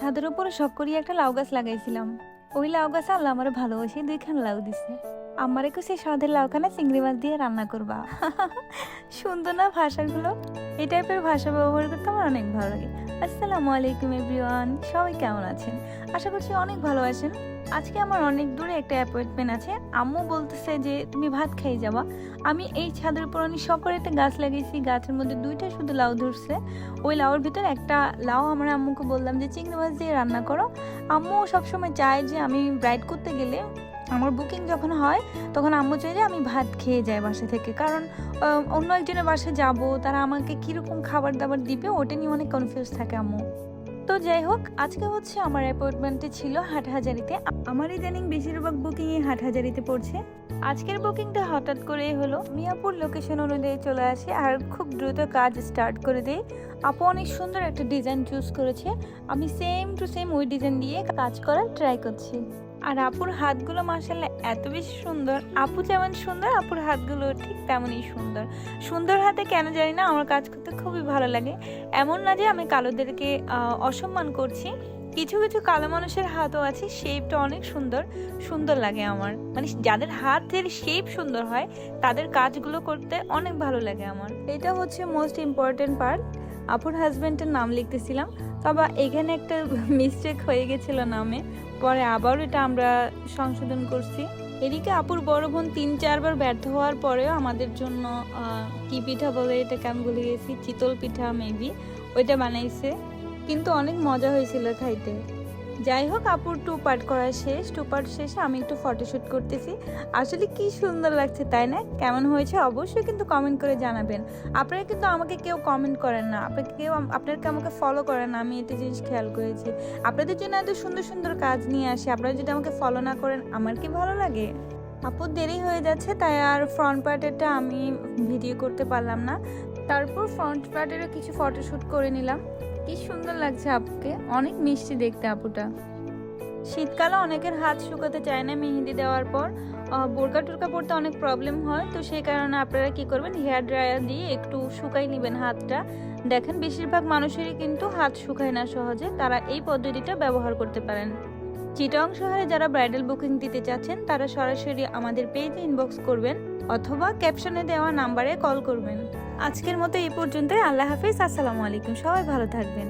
ছাদের উপরে শখ করিয়া একটা লাউ গাছ লাগাইছিলাম। ওই লাউ গাছ আল্লাহ আমার ভালোবাসি 2খান লাউ দিছে। আমারে সে স্বাদের লাউখানা চিংড়ি মাছ দিয়ে রান্না করবা। সুন্দর না ভাষাগুলো? এই টাইপের ভাষা ব্যবহার করতে আমার অনেক ভালো লাগে। আসসালামু আলাইকুম এভরিওয়ান, সবাই কেমন আছেন? আশা করছি অনেক ভালো আছেন। আজকে আমার অনেক দূরে একটা অ্যাপয়েন্টমেন্ট আছে। আম্মু বলতেছে যে তুমি ভাত খাই যাবা। আমি এই ছাদের উপর অনেক শখ করে একটা গাছ লাগিয়েছি, গাছের মধ্যে 2টা শুধু লাউ ধরছে। ওই লাউর ভিতরে একটা লাউ আমার আম্মুকে বললাম যে চিংড়ি মাছ দিয়ে রান্না করো। আম্মু সবসময় চায় যে আমি ব্রাইড করতে গেলে, আমার বুকিং যখন হয় তখন আম্মু চাই যে আমি ভাত খেয়ে যাই বাসা থেকে, কারণ অন্য একজনের বাসায় যাব, তারা আমাকে কীরকম খাবার দাবার দিবে ওটা নিয়ে অনেক কনফিউজ থাকে আম্মু। তো যাই হোক, আজকে হচ্ছে আমার অ্যাপয়েন্টমেন্টে ছিল হাটহাজারিতে। আমার ইদানিং বেশিরভাগ বুকিংই হাটহাজারিতে পড়ছে। আজকের বুকিংটা হঠাৎ করেই হলো। মিয়াপুর লোকেশন অনুযায়ী চলে আসে আর খুব দ্রুত কাজ স্টার্ট করে দেয়। আপু অনেক সুন্দর একটা ডিজাইন চুজ করেছে, আমি সেম টু সেম ওই ডিজাইন দিয়ে কাজ করার ট্রাই করছি। আর আপুর হাতগুলো মাশাআল্লাহ এত বেশি সুন্দর। আপু যেমন সুন্দর, আপুর হাতগুলো ঠিক তেমনই সুন্দর। সুন্দর হাতে কেন জানি না আমার কাজ করতে খুবই ভালো লাগে। এমন না যে আমি কালোদেরকে অসম্মান করছি, কিছু কিছু কালো মানুষের হাতও আছে, শেপটা অনেক সুন্দর সুন্দর লাগে আমার। মানে যাদের হাতের শেপ সুন্দর হয় তাদের কাজগুলো করতে অনেক ভালো লাগে আমার। এটা হচ্ছে মোস্ট ইম্পর্টেন্ট পার্ট। আপুর হাজব্যান্ডের নাম লিখতেছিলাম, তবে এখানে একটা মিস্টেক হয়ে গেছিল নামে, পরে আবার এটা আমরা সংশোধন করছি। এদিকে আপুর বড় বোন 3-4 বার ব্যর্থ হওয়ার পরেও আমাদের জন্য কি পিঠা বলে এটাকে আমি ভুলে গেছি, চিতল পিঠা মেবি, ওইটা বানাইছে, কিন্তু অনেক মজা হয়েছিল খাইতে। যাই হোক, আপুর 2 পার্ট করা শেষ। 2 পার্ট শেষে আমি একটু ফটোশ্যুট করতেছি। আসলে কি সুন্দর লাগছে তাই না? কেমন হয়েছে অবশ্যই কিন্তু কমেন্ট করে জানাবেন। আপনারা কিন্তু আমাকে কেউ কমেন্ট করেন না, আপনারা আমাকে ফলো করেন না, আমি এটা জিনিস খেয়াল করেছি। আপনাদের জন্য এত সুন্দর সুন্দর কাজ নিয়ে আসি, আপনারা যদি আমাকে ফলো না করেন আমার কি ভালো লাগে? আপুর দেরি হয়ে যাচ্ছে, তাই আর ফ্রন্ট পার্টেরটা আমি ভিডিও করতে পারলাম না। তারপর ফ্রন্ট পার্টেরও কিছু ফটোশ্যুট করে নিলাম। কি সুন্দর লাগছে আপুকে, অনেক মিষ্টি দেখতে আপুটা। শীতকালে অনেকের হাত শুকাতে চায় না মেহেন্দি দেওয়ার পর, বোরকা টোরকা পরতে অনেক প্রবলেম হয়, তো সেই কারণে আপনারা কি করবেন, হেয়ার ড্রায়ার দিয়ে একটু শুকাই নেবেন হাতটা। দেখেন বেশিরভাগ মানুষেরই কিন্তু হাত শুকায় না সহজে, তারা এই পদ্ধতিটা ব্যবহার করতে পারেন। চিটং শহরে যারা ব্রাইডাল বুকিং দিতে চাচ্ছেন তারা সরাসরি আমাদের পেজে ইনবক্স করবেন অথবা ক্যাপশনে দেওয়া নাম্বারে কল করবেন। আজকের মতো এই পর্যন্তই। আল্লাহ হাফিজ, আসসালামু আলাইকুম, সবাই ভালো থাকবেন।